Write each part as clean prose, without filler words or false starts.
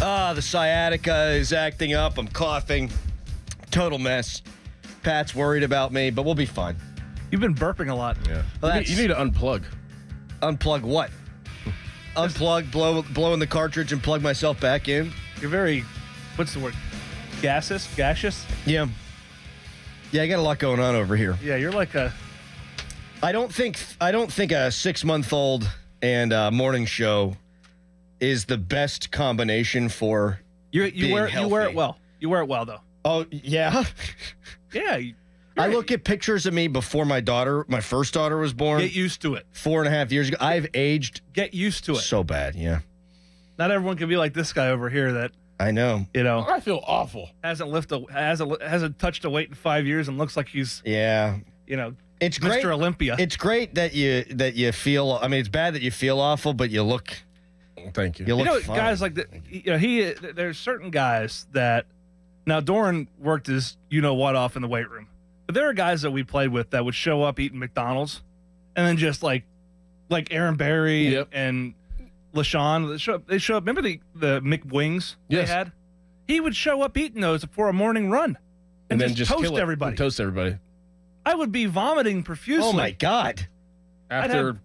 The sciatica is acting up. I'm coughing. Total mess. Pat's worried about me, but we'll be fine. You've been burping a lot. Yeah. Well, You need to unplug. Unplug what? Unplug, blow in the cartridge and plug myself back in? You're very, what's the word? Gaseous? Yeah. Yeah, I got a lot going on over here. Yeah, you're like a... I don't think a 6-month-old and morning show is the best combination for you wear healthy. it well. You wear it well, though. Oh, yeah? Yeah. I look at pictures of me before my first daughter was born. Get used to it. 4.5 years ago. I've aged. Get used to it. So bad, yeah. Not everyone can be like this guy over here that, I know. you know, I feel awful. hasn't touched a weight in 5 years and looks like he's, Yeah. you know, It's Mr. great. Olympia. It's great that you feel. I mean, it's bad that you feel awful, but you look. Thank you. You look fine. guys like that. You know, there's certain guys that now Dorin worked his what off in the weight room, but there are guys that we played with that would show up eating McDonald's, and then just like Aaron Berry and LaShawn. They show up. Remember the McWings they had? He would show up eating those for a morning run, and then just toast everybody. Toast everybody. I would be vomiting profusely. Oh my God! After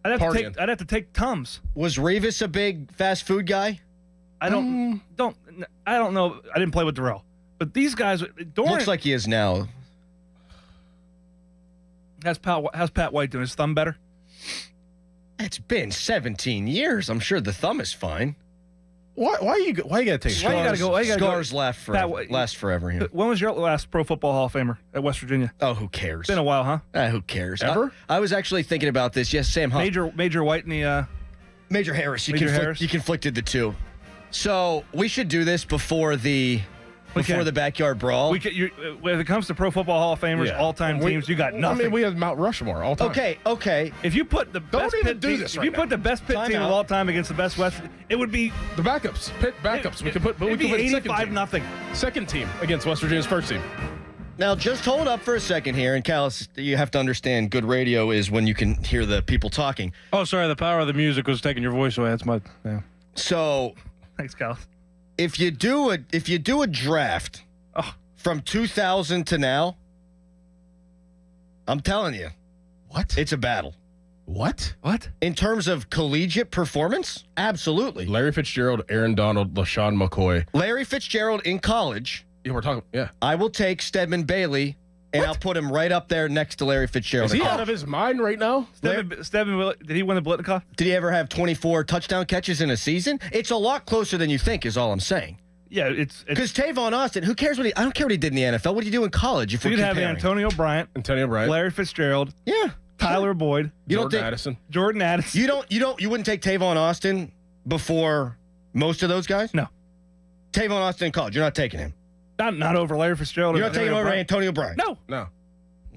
I'd partying. have to take Tums. Was Revis a big fast food guy? I don't know. I didn't play with Darrell, but these guys. Dorin Looks like he is now. How's Pat White doing? His thumb better? It's been 17 years. I'm sure the thumb is fine. Why you gotta take Scars last forever here. When was your last Pro Football Hall of Famer at West Virginia? Oh, who cares? It's been a while, huh? Who cares? Ever? I was actually thinking about this. Yes, Sam Huff. Major White in the Major Harris. You Harris? You conflicted the two. So we should do this before the backyard brawl. when it comes to Pro Football Hall of Famers, all-time teams, you got nothing. I mean, we have Mount Rushmore all time. Okay. If you put the best Pitt team, put the best Pitt team of all time against the best West, it would be the backups. Pitt backups. We could put 85-0. Second team against West Virginia's first team. Now, just hold up for a second here. And, Callis, you have to understand good radio is when you can hear the people talking. Oh, sorry. The power of the music was taking your voice away. That's my... Yeah. So... Thanks, Callis. If you do a draft from 2000 to now, I'm telling you. What? It's a battle. What? In terms of collegiate performance? Absolutely. Larry Fitzgerald, Aaron Donald, LaShawn McCoy. Larry Fitzgerald in college. Yeah, we're talking. Yeah. I will take Stedman Bailey, and I'll put him right up there next to Larry Fitzgerald. Is he out of his mind right now? Stedman, did he win the Blitnikoff? Did he ever have 24 touchdown catches in a season? It's a lot closer than you think, is all I'm saying. Yeah, it's because Tavon Austin. Who cares I don't care what he did in the NFL. What do you do in college? If you'd have Antonio Bryant, Larry Fitzgerald, yeah, Tyler Boyd, Jordan Addison. You wouldn't take Tavon Austin before most of those guys? No. Tavon Austin in college. You're not taking him. Not over Larry Fitzgerald. You're not taking over Antonio Bryant. No.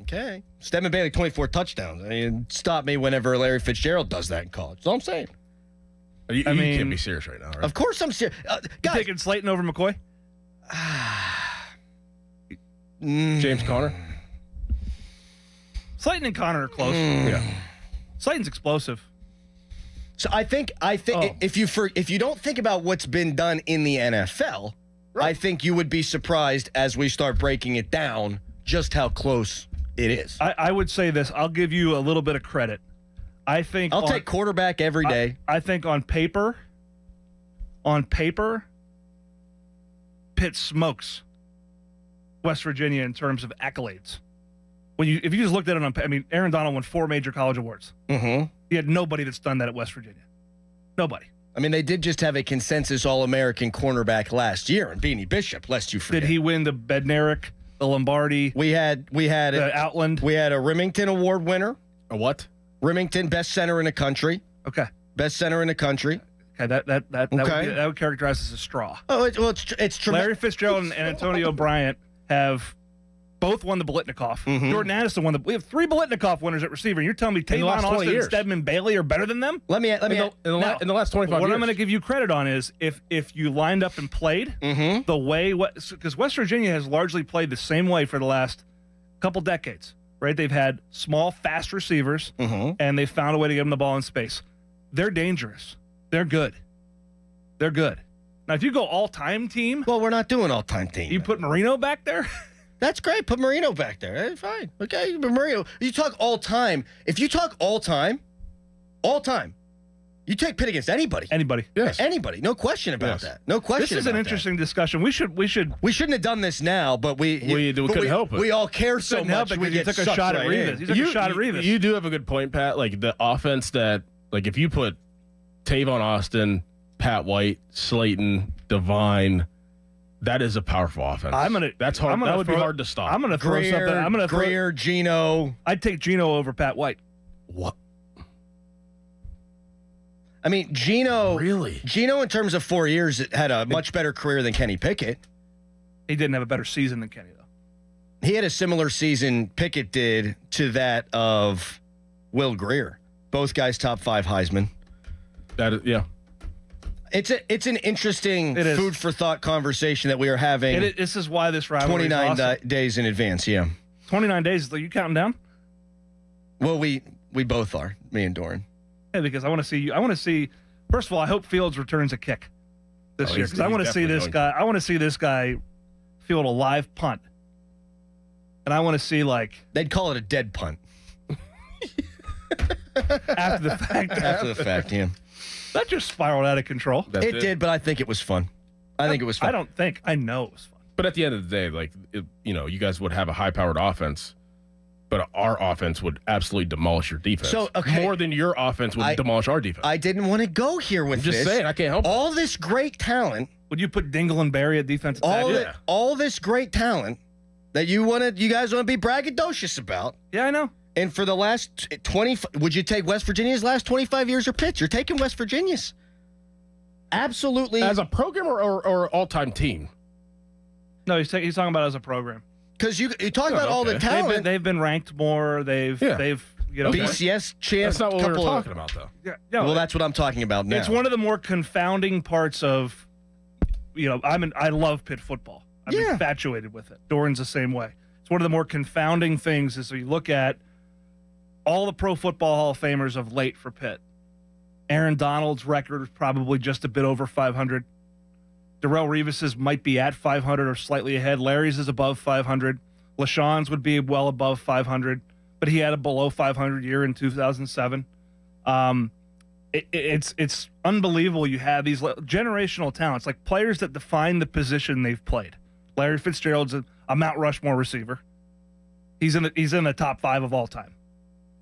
Okay. Stedman Bailey, 24 touchdowns. I mean, stop me whenever Larry Fitzgerald does that in college. That's all I'm saying. You can't be serious right now, right? Of course I'm serious. You taking Slayton over McCoy? James Conner? Slayton and Conner are close. Yeah. Slayton's explosive. So I think if you don't think about what's been done in the NFL, I think you would be surprised as we start breaking it down just how close it is. I would say this. I'll give you a little bit of credit. I think I'll take quarterback every day. I think on paper, Pitt smokes West Virginia in terms of accolades. If you just looked at it Aaron Donald won 4 major college awards. Mm-hmm. He had nobody that's done that at West Virginia. Nobody. I mean, they did just have a consensus All-American cornerback last year in Beanie Bishop, lest you forget. Did he win the Bednarik, the Lombardi? We had the Outland. We had a Remington Award winner. A what? Remington, best center in the country. Okay. Best center in the country. Okay, that would characterize as a straw. Oh, it's tremendous. Larry Fitzgerald and Antonio Bryant have both won the Blitnikoff. Mm-hmm. Jordan Addison won we have 3 Blitnikoff winners at receiver. And you're telling me Tavon Austin and Stedman Bailey are better than them? In the last 25 years. What I'm going to give you credit on is if you lined up and played the way because West Virginia has largely played the same way for the last couple decades, right? They've had small, fast receivers, and they've found a way to get them the ball in space. They're dangerous. They're good. Now, if you go all-time team, Well, we're not doing all-time team. you put Marino back there. That's great. Put Marino back there. That's fine. Okay, but Marino. You talk all-time. If you talk all-time, you take Pitt against anybody. Anybody. Yes. Anybody. No question about that. No question. This is an interesting discussion. We shouldn't have done this now, but we couldn't help it. We all care so much. We took a shot at Revis. You took a shot at Revis. You do have a good point, Pat. Like the offense that, like, if you put Tavon Austin, Pat White, Slayton, Devine, that is a powerful offense. That's hard. That would be hard to stop. I'm gonna throw something. I'm gonna Greer, Gino. I'd take Gino over Pat White. What? I mean, Gino. Really? Gino, in terms of 4 years, had a much better career than Kenny Pickett. He didn't have a better season than Kenny, though. He had a similar season Pickett did to that of Will Greer. Both guys top 5 Heisman. That is, yeah. It's an interesting food for thought conversation that we are having. This is why this rivalry 29 is awesome. days in advance. Yeah. 29 days. Are you counting down? Well, we both are. Me and Dorin. Yeah, because I want to see you. I want to see. First of all, I hope Fields returns a kick this year because I want to see this guy. I want to see this guy field a live punt, and I want to see they'd call it a dead punt after the fact. After the fact, yeah. That just spiraled out of control. It did, but I think it was fun. I think it was fun. I know it was fun. But at the end of the day, you guys would have a high-powered offense, but our offense would absolutely demolish your defense. So, okay. More than your offense would demolish our defense. I didn't want to go here with this. I'm just saying, I can't help it. All this great talent. Would you put Dingle and Barry at defensive tackle? All this great talent that you guys want to be braggadocious about. Yeah, I know. And for the last 20, would you take West Virginia's last 25 years or Pitt? You're taking West Virginia's. Absolutely. As a program or all-time team? No, he's talking about as a program. Because you talk about all the talent. They've been ranked more. They've BCS champ. That's not what we were talking about, though. Yeah, no, well, that's what I'm talking about now. It's one of the more confounding parts of, I love Pitt football. I'm infatuated with it. Dorin's the same way. It's one of the more confounding things is you look at all the Pro Football Hall of Famers of late for Pitt. Aaron Donald's record is probably just a bit over 500. Darrelle Revis's might be at 500 or slightly ahead. Larry's is above 500. LaShawn's would be well above 500, but he had a below 500 year in 2007. It's unbelievable. You have these generational talents, like players that define the position they've played. Larry Fitzgerald's a Mount Rushmore receiver. He's in the top 5 of all time.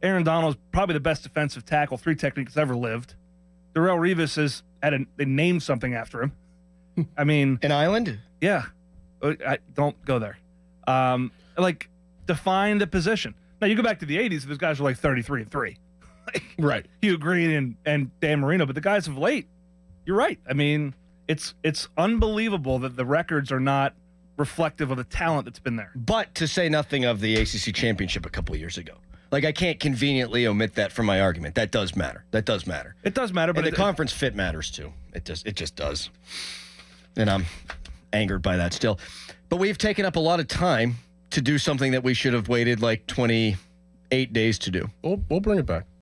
Aaron Donald's probably the best defensive tackle 3 techniques ever lived. Darrelle Revis they named something after him. I mean, an island? Yeah. Don't go there. Define the position. Now, you go back to the 80s, those guys were like 33-3. Right. Hugh Green and Dan Marino, but the guys of late, you're right. I mean, it's unbelievable that the records are not reflective of the talent that's been there. But to say nothing of the ACC championship a couple of years ago. I can't conveniently omit that from my argument. That does matter. It does matter, but the conference fit matters too. It just does. And I'm angered by that still. But we've taken up a lot of time to do something that we should have waited 28 days to do. We'll bring it back.